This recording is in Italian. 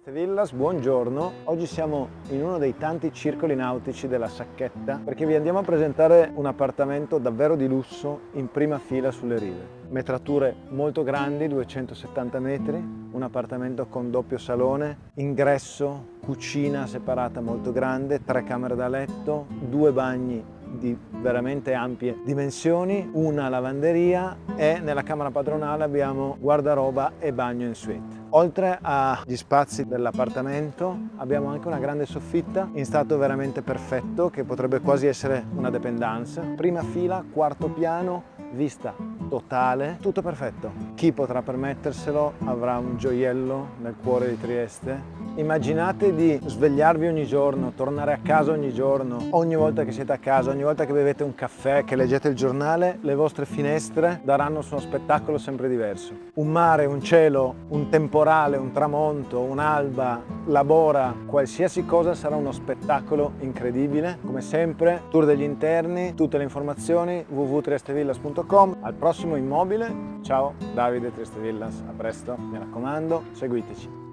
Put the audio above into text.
Trieste Villas, buongiorno. Oggi siamo in uno dei tanti circoli nautici della Sacchetta perché vi andiamo a presentare un appartamento davvero di lusso in prima fila sulle rive. Metrature molto grandi, 270 metri, un appartamento con doppio salone, ingresso, cucina separata molto grande, 3 camere da letto, 2 bagni di veramente ampie dimensioni, una lavanderia e nella camera padronale abbiamo guardaroba e bagno in suite. Oltre agli spazi dell'appartamento abbiamo anche una grande soffitta in stato veramente perfetto che potrebbe quasi essere una dépendance. Prima fila, quarto piano, vista totale, tutto perfetto. Chi potrà permetterselo avrà un gioiello nel cuore di Trieste. Immaginate di svegliarvi ogni giorno, tornare a casa ogni giorno, ogni volta che siete a casa, ogni volta che bevete un caffè, che leggete il giornale, le vostre finestre daranno uno spettacolo sempre diverso. Un mare, un cielo, un temporale, un tramonto, un'alba, la bora, qualsiasi cosa sarà uno spettacolo incredibile. Come sempre, tour degli interni, tutte le informazioni www.triestevillas.com. Al prossimo immobile. Ciao, Davide Trieste Villas, a presto, mi raccomando, seguiteci.